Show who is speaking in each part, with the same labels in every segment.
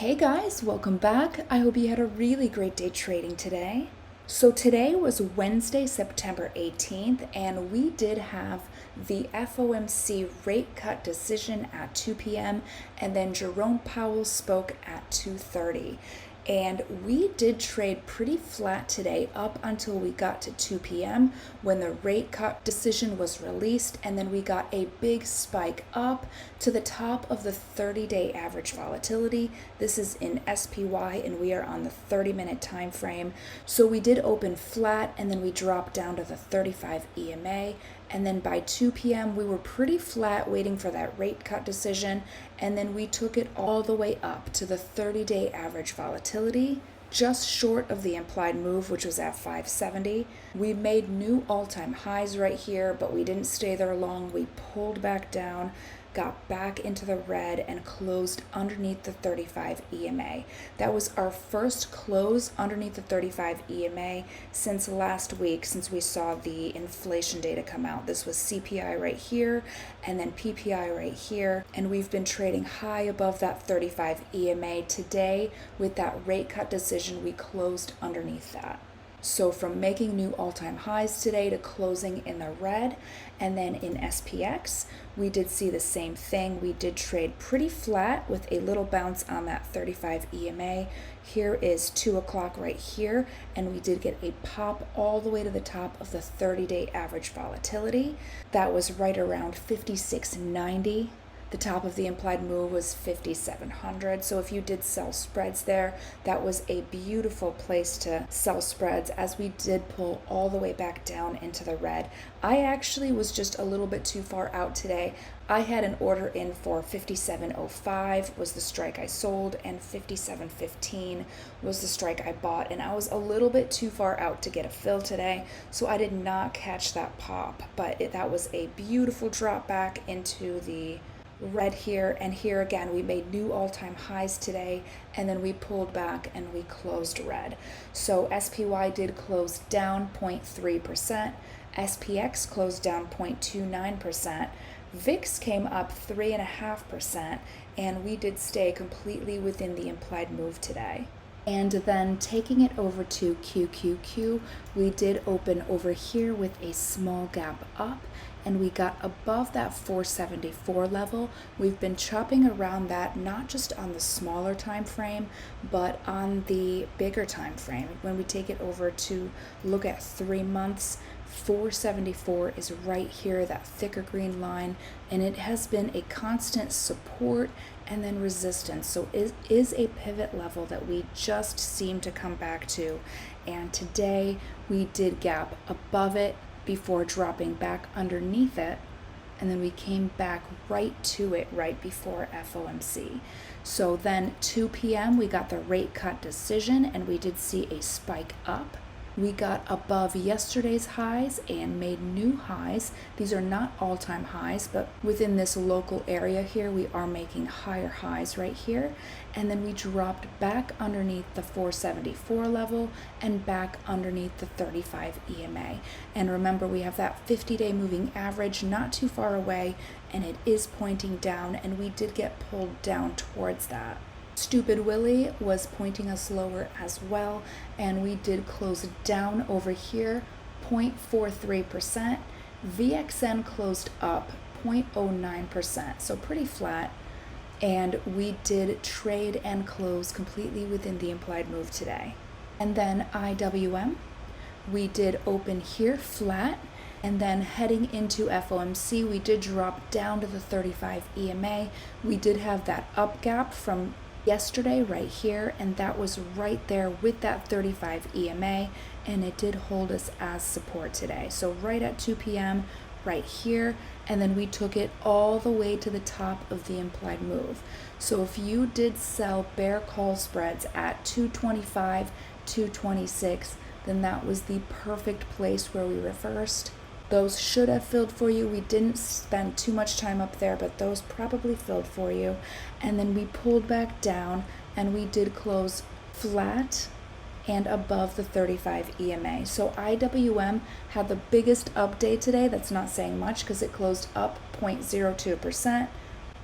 Speaker 1: Hey guys, welcome back. I hope you had a really great day trading today. So today was Wednesday, September 18th, and we did have the FOMC rate cut decision at 2 p.m. and then Jerome Powell spoke at 2:30. And we did trade pretty flat today up until we got to 2 p.m. when the rate cut decision was released, and then we got a big spike up to the top of the 30-day average volatility. This is in SPY and we are on the 30-minute time frame. So we did open flat and then we dropped down to the 35 EMA. And then by 2 p.m. we were pretty flat waiting for that rate cut decision, and then we took it all the way up to the 30-day average volatility, just short of the implied move, which was at 570. We made new all-time highs right here, but we didn't stay there long. We pulled back down, got back into the red, and closed underneath the 35 EMA. That was our first close underneath the 35 EMA since last week, since we saw the inflation data come out. This was CPI right here and then PPI right here, and we've been trading high above that 35 EMA. Today, with that rate cut decision, we closed underneath that. So from making new all-time highs today to closing in the red. And then in SPX, we did see the same thing. We did trade pretty flat with a little bounce on that 35 EMA. Here is 2 o'clock right here, and we did get a pop all the way to the top of the 30-day average volatility. That was right around 56.90. The top of the implied move was 5,700. So if you did sell spreads there, that was a beautiful place to sell spreads, as we did pull all the way back down into the red. I actually was just a little bit too far out today. I had an order in for 57.05 was the strike I sold, and 57.15 was the strike I bought, and I was a little bit too far out to get a fill today, so I did not catch that pop. But that was a beautiful drop back into the red here, and here again we made new all-time highs today, and then we pulled back and we closed red. So SPY did close down 0.3%, SPX closed down 0.29%, VIX came up 3.5%, and we did stay completely within the implied move today. And then taking it over to QQQ, we did open over here with a small gap up, and we got above that 474 level. We've been chopping around that, not just on the smaller time frame, but on the bigger time frame. When we take it over to look at 3 months, 474 is right here, that thicker green line, and it has been a constant support and then resistance. So it is a pivot level that we just seem to come back to. And today we did gap above it before dropping back underneath it, and then we came back right to it right before FOMC. So then 2 p.m. we got the rate cut decision, and we did see a spike up. We got above yesterday's highs and made new highs. These are not all-time highs, but within this local area here, we are making higher highs right here. And then we dropped back underneath the 474 level and back underneath the 35 EMA. And remember, we have that 50-day moving average not too far away, and it is pointing down, and we did get pulled down towards that. Stupid Willie was pointing us lower as well, and we did close down over here 0.43%. VXN closed up 0.09%, so pretty flat, and we did trade and close completely within the implied move today. And then IWM, we did open here flat, and then heading into FOMC, we did drop down to the 35 EMA. We did have that up gap from yesterday right here, and that was right there with that 35 EMA, and it did hold us as support today. So right at 2 p.m. right here, and then we took it all the way to the top of the implied move. So if you did sell bear call spreads at 225, 226, then that was the perfect place where we reversed. Those should have filled for you. We didn't spend too much time up there, but those probably filled for you. And then we pulled back down, and we did close flat and above the 35 EMA. So IWM had the biggest update today. That's not saying much because it closed up 0.02%.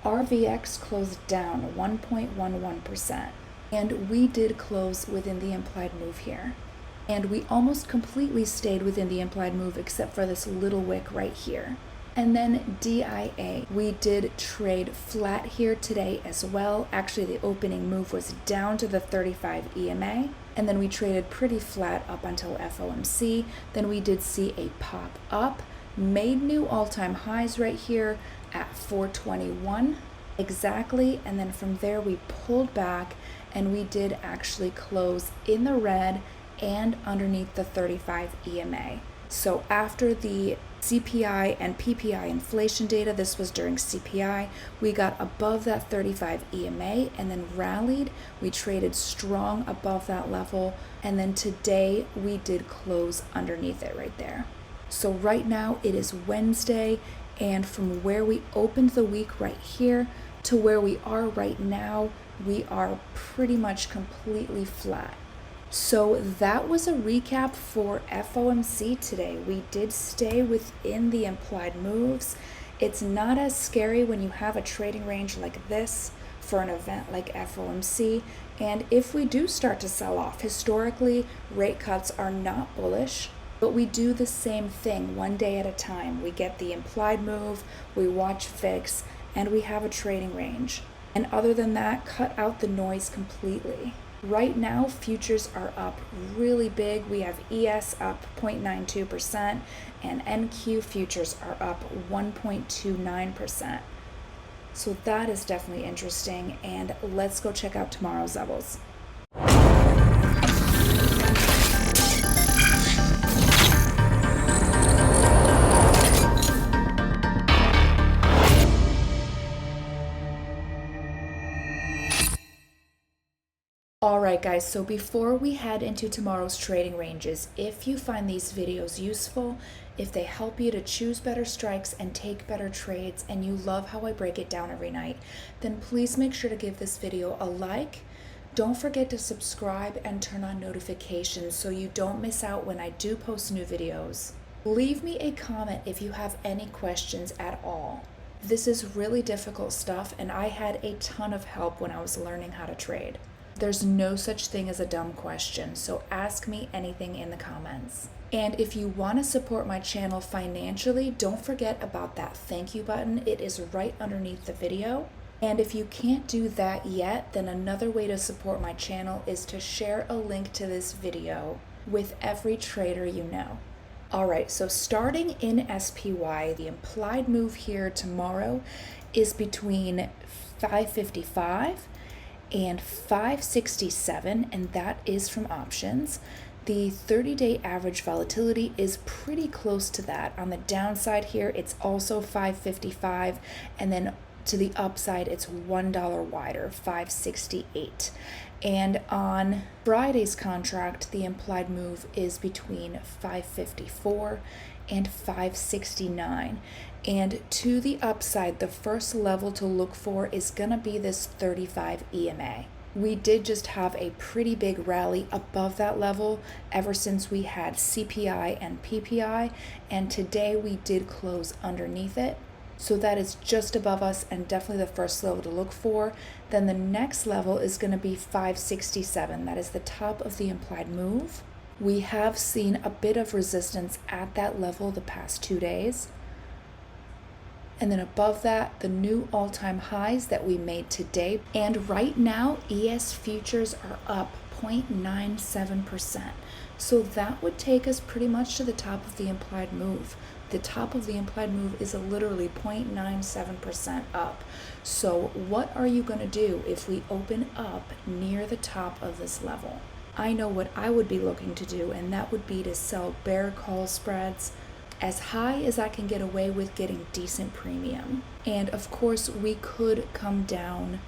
Speaker 1: RVX closed down 1.11%. And we did close within the implied move here. And we almost completely stayed within the implied move except for this little wick right here. And then DIA, we did trade flat here today as well. Actually, the opening move was down to the 35 EMA, and then we traded pretty flat up until FOMC. Then we did see a pop up, made new all-time highs right here at 421 exactly, and then from there we pulled back and we did actually close in the red and underneath the 35 EMA. So after the CPI and PPI inflation data, this was during CPI, we got above that 35 EMA and then rallied. We traded strong above that level, and then today we did close underneath it right there. So right now it is Wednesday, and from where we opened the week right here to where we are right now, we are pretty much completely flat. So that was a recap for FOMC today. We did stay within the implied moves. It's not as scary when you have a trading range like this for an event like FOMC. And if we do start to sell off, historically, rate cuts are not bullish, but we do the same thing one day at a time. We get the implied move, we watch VIX, and we have a trading range. And other than that, cut out the noise completely. Right now, futures are up really big. We have ES up 0.92% and NQ futures are up 1.29%. So that is definitely interesting, and let's go check out tomorrow's levels. Alright guys, so before we head into tomorrow's trading ranges, if you find these videos useful, if they help you to choose better strikes and take better trades, and you love how I break it down every night, then please make sure to give this video a like. Don't forget to subscribe and turn on notifications so you don't miss out when I do post new videos. Leave me a comment if you have any questions at all. This is really difficult stuff, and I had a ton of help when I was learning how to trade. There's no such thing as a dumb question, so ask me anything in the comments. And if you want to support my channel financially, don't forget about that thank you button. It is right underneath the video. And if you can't do that yet, then another way to support my channel is to share a link to this video with every trader you know. Alright, so starting in SPY, the implied move here tomorrow is between 555 and 567, and that is from options. The 30-day average volatility is pretty close to that. On the downside here, it's also 555, and then to the upside, it's $1 wider, 568. And on Friday's contract, the implied move is between 554 and 569. And to the upside, the first level to look for is gonna be this 35 EMA. We did just have a pretty big rally above that level ever since we had CPI and PPI, and today we did close underneath it. So that is just above us and definitely the first level to look for. Then the next level is going to be 567. That is the top of the implied move. We have seen a bit of resistance at that level the past 2 days. And then above that, the new all-time highs that we made today. And right now, ES futures are up 0.97%. So that would take us pretty much to the top of the implied move. The top of the implied move is literally 0.97% up. So what are you going to do if we open up near the top of this level? I know what I would be looking to do, and that would be to sell bear call spreads as high as I can get away with getting decent premium. And of course, we could come down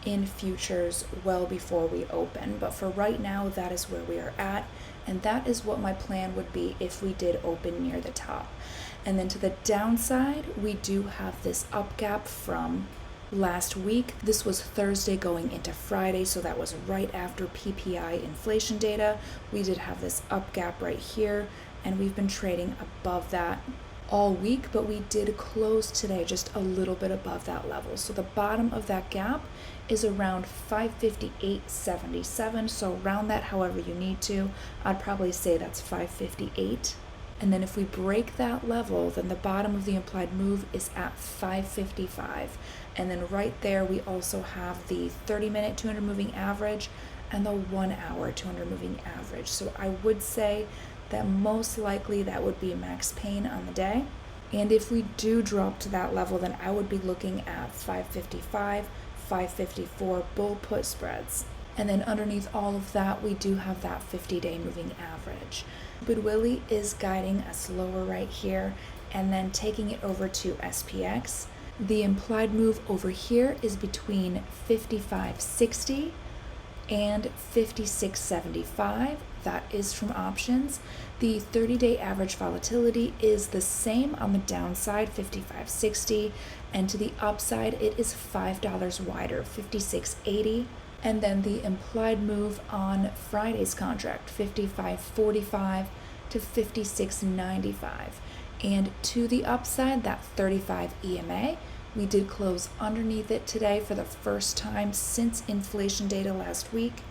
Speaker 1: in futures well before we open, but for right now, that is where we are at, and that is what my plan would be if we did open near the top. And then to the downside, we do have this up gap from last week. This was Thursday going into Friday, so that was right after PPI inflation data. We did have this up gap right here, and we've been trading above that all week, but we did close today just a little bit above that level. So the bottom of that gap is around 558.77. So round that however you need to. I'd probably say that's 558. And then if we break that level, then the bottom of the implied move is at 555. And then right there, we also have the 30-minute 200 moving average and the 1 hour 200 moving average. So I would say that most likely that would be max pain on the day. And if we do drop to that level, then I would be looking at 555, 554 bull put spreads. And then underneath all of that, we do have that 50-day moving average. But Willie is guiding us lower right here and then taking it over to SPX. The implied move over here is between 55.60 and 56.75. That is from options. The 30-day average volatility is the same on the downside, 55.60, and to the upside, it is $5 wider, 56.80. And then the implied move on Friday's contract, 55.45 to 56.95. And to the upside, that 35 EMA, we did close underneath it today for the first time since inflation data last week.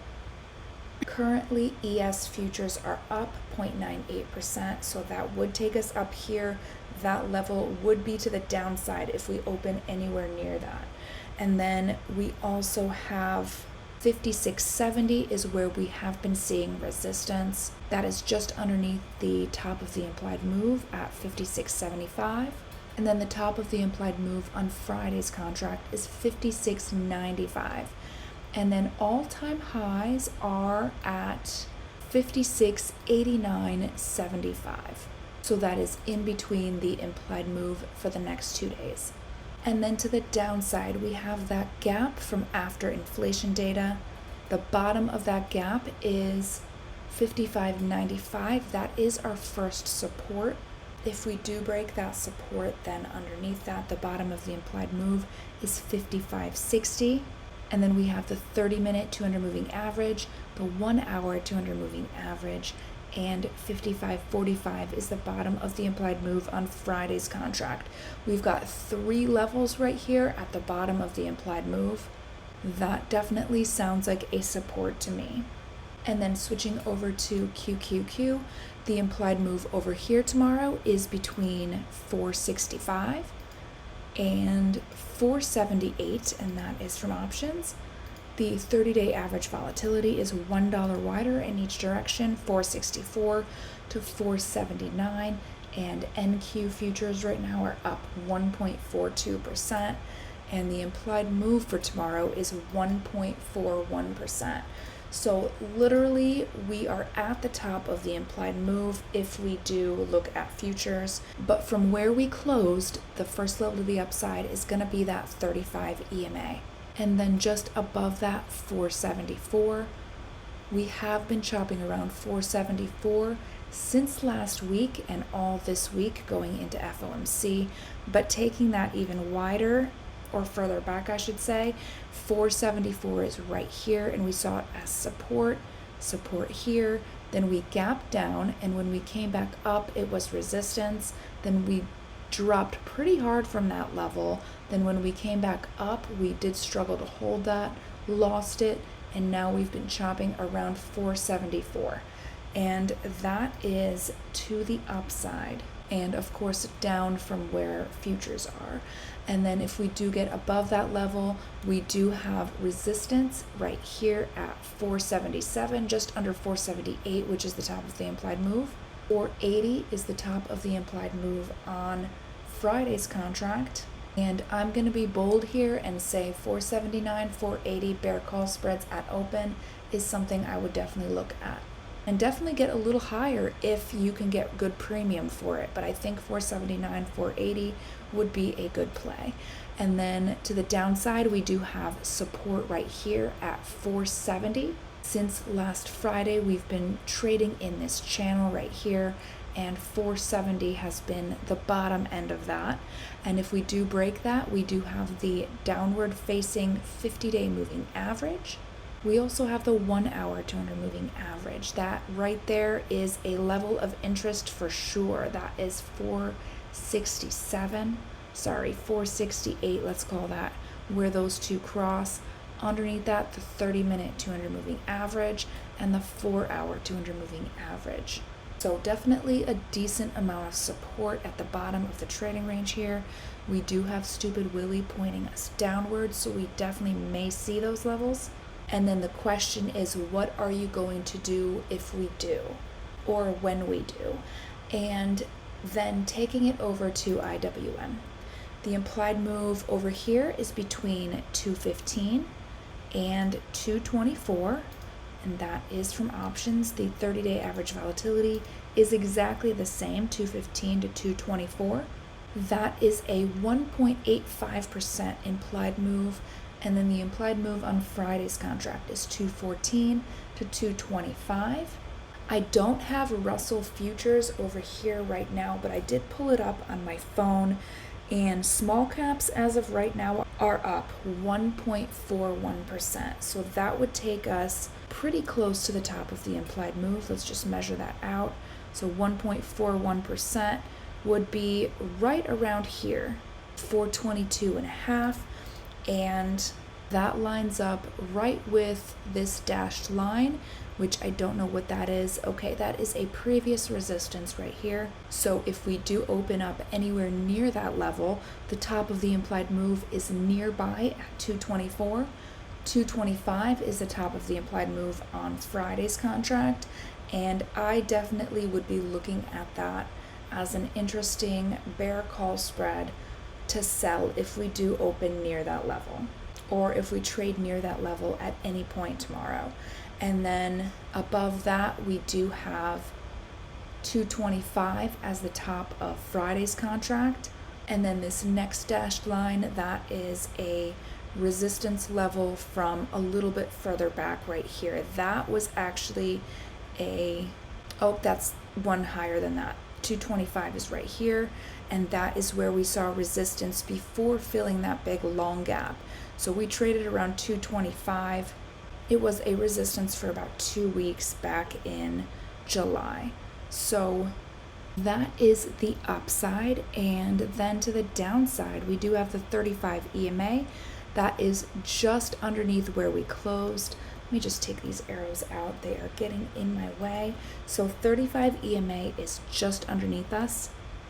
Speaker 1: Currently, ES futures are up 0.98%, so that would take us up here. That level would be to the downside if we open anywhere near that. And then we also have 56.70 is where we have been seeing resistance. That is just underneath the top of the implied move at 56.75. And then the top of the implied move on Friday's contract is 56.95. And then all-time highs are at 56.89.75. So that is in between the implied move for the next 2 days. And then to the downside, we have that gap from after inflation data. The bottom of that gap is 55.95. That is our first support. If we do break that support, then underneath that, the bottom of the implied move is 55.60. And then we have the 30-minute 200 moving average, the 1 hour 200 moving average, and 55.45 is the bottom of the implied move on Friday's contract. We've got 3 levels right here at the bottom of the implied move. That definitely sounds like a support to me. And then switching over to QQQ, the implied move over here tomorrow is between 465 and 478, and that is from options. The 30-day average volatility is $1 wider in each direction, 464 to 479, and NQ futures right now are up 1.42%, and the implied move for tomorrow is 1.41%. So literally, we are at the top of the implied move if we do look at futures. But from where we closed, the first level to the upside is going to be that 35 EMA. And then just above that, 474. We have been chopping around 474 since last week and all this week going into FOMC. But taking that even wider, or further back I should say, 474 is right here, and we saw it as support here, then we gapped down, and when we came back up it was resistance, then we dropped pretty hard from that level, then when we came back up we did struggle to hold that, lost it, and now we've been chopping around 474, and that is to the upside, and of course down from where futures are. And then if we do get above that level, we do have resistance right here at 477, just under 478, which is the top of the implied move. 480 is the top of the implied move on Friday's contract. And I'm going to be bold here and say 479, 480 bear call spreads at open is something I would definitely look at. And definitely get a little higher if you can get good premium for it. But I think 479, 480 would be a good play. And then to the downside, we do have support right here at 470. Since last Friday, we've been trading in this channel right here, and 470 has been the bottom end of that. And if we do break that, we do have the downward facing 50-day moving average. We also have the 1 hour 200 moving average. That right there is a level of interest for sure. That is 470. 468, let's call that, where those two cross. Underneath that, the 30-minute 200 moving average and the 4-hour 200 moving average. So definitely a decent amount of support at the bottom of the trading range here. We do have Stupid Willie pointing us downwards, so we definitely may see those levels. And then the question is, what are you going to do if we do, or when we do? And then taking it over to IWM. The implied move over here is between 215 and 224, and that is from options. The 30-day average volatility is exactly the same, 215 to 224. That is a 1.85% implied move, and then the implied move on Friday's contract is 214 to 225. I don't have Russell futures over here right now, but I did pull it up on my phone, and small caps as of right now are up 1.41%. So that would take us pretty close to the top of the implied move. Let's just measure that out. So 1.41% would be right around here, 422.5, and that lines up right with this dashed line, which I don't know what that is. Okay, that is a previous resistance right here. So if we do open up anywhere near that level, the top of the implied move is nearby at 224. 225 is the top of the implied move on Friday's contract, and I definitely would be looking at that as an interesting bear call spread to sell if we do open near that level, or if we trade near that level at any point tomorrow. And then above that, we do have 225 as the top of Friday's contract. And then this next dashed line, that is a resistance level from a little bit further back right here. That was actually that's one higher than that. 225 is right here, and that is where we saw resistance before filling that big long gap. So we traded around 225. It was a resistance for about 2 weeks back in July. So that is the upside. And then to the downside, we do have the 35 EMA. That is just underneath where we closed. Let me just take these arrows out. They are getting in my way. So 35 EMA is just underneath us.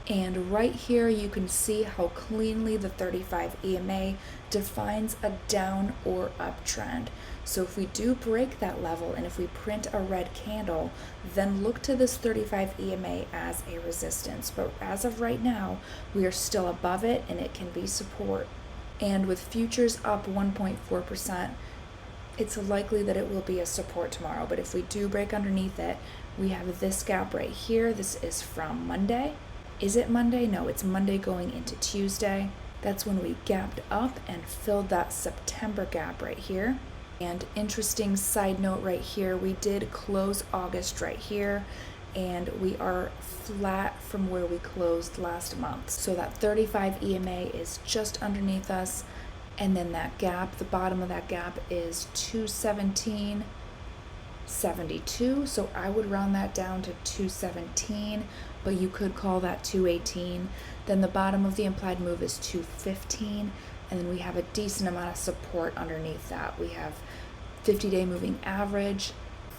Speaker 1: And right here, you can see how cleanly the 35 EMA defines a down or up trend. So if we do break that level, and if we print a red candle, then look to this 35 EMA as a resistance. But as of right now, we are still above it, and it can be support. And with futures up 1.4%, it's likely that it will be a support tomorrow. But if we do break underneath it, we have this gap right here. This is from Monday. Is it Monday? No, it's Monday going into Tuesday. That's when we gapped up and filled that September gap right here. And interesting side note right here, we did close August right here, and we are flat from where we closed last month. So that 35 EMA is just underneath us, and then that gap, the bottom of that gap is 217.72. So I would round that down to 217, but you could call that 218. Then the bottom of the implied move is 215, and then we have a decent amount of support underneath that. We have 50-day moving average,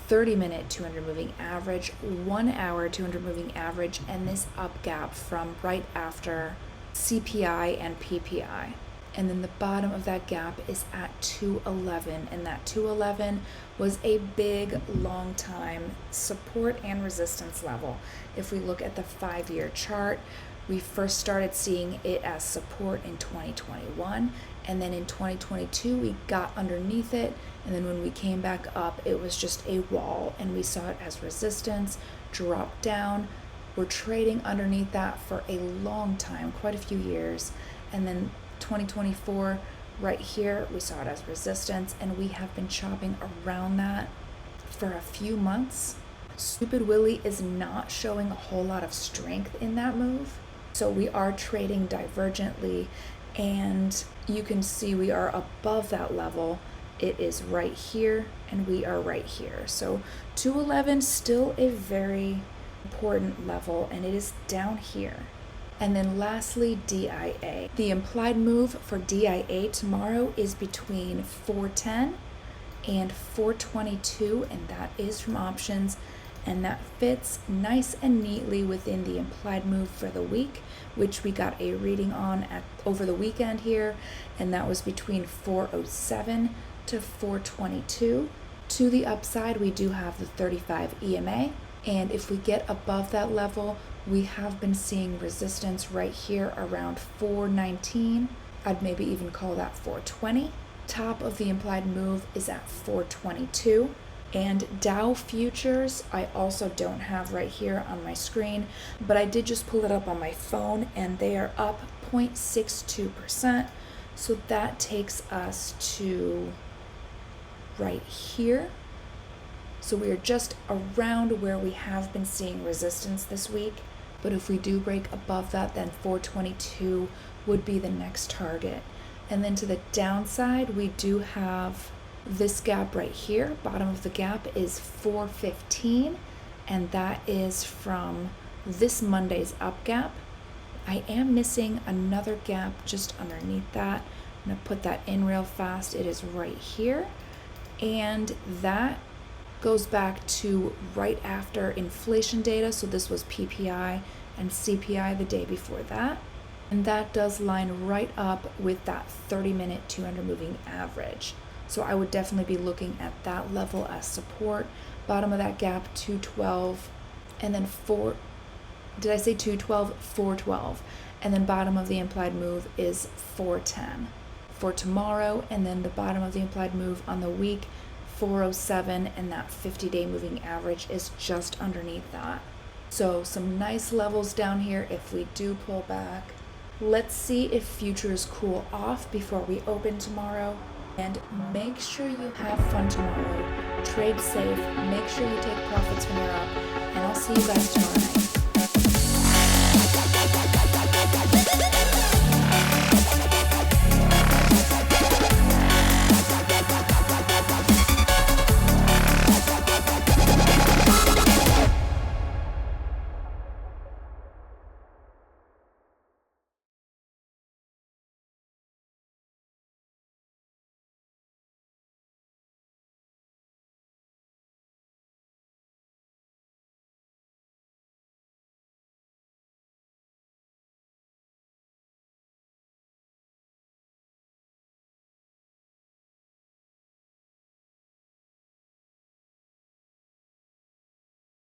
Speaker 1: 30-minute 200 moving average, 1 hour 200 moving average, and this up gap from right after CPI and PPI. And then the bottom of that gap is at 211, and that 211 was a big, long time support and resistance level. If we look at the 5-year chart, we first started seeing it as support in 2021, and then in 2022 we got underneath it, and then when we came back up, it was just a wall, and we saw it as resistance, drop down. We're trading underneath that for a long time, quite a few years, and then 2024 right here, we saw it as resistance, and we have been chopping around that for a few months. Stupid Willie is not showing a whole lot of strength in that move, so we are trading divergently, and you can see we are above that level. It is right here, and we are right here. So 211 still a very important level, and it is down here. And then lastly, DIA. The implied move for DIA tomorrow is between 410 and 422, and that is from options, and that fits nice and neatly within the implied move for the week, which we got a reading on over the weekend here, and that was between 407 to 422. To the upside, we do have the 35 EMA, and if we get above that level, we have been seeing resistance right here around 419. I'd maybe even call that 420. Top of the implied move is at 422. And Dow futures, I also don't have right here on my screen, but I did just pull it up on my phone, and they are up 0.62%. So that takes us to right here. So we are just around where we have been seeing resistance this week. But if we do break above that, then 422 would be the next target. And then to the downside, we do have this gap right here. Bottom of the gap is 415, and that is from this Monday's up gap. I am missing another gap just underneath that. I'm gonna put that in real fast. It is right here, and that goes back to right after inflation data. So this was PPI and CPI the day before that. And that does line right up with that 30-minute 200 moving average. So I would definitely be looking at that level as support. Bottom of that gap, 212, and then 412. And then bottom of the implied move is 410 for tomorrow. And then the bottom of the implied move on the week, 407, and that 50-day moving average is just underneath that. So some nice levels down here if we do pull back. Let's see if futures cool off before we open tomorrow. And make sure you have fun tomorrow. Trade safe. Make sure you take profits when you're up. And I'll see you guys tomorrow night.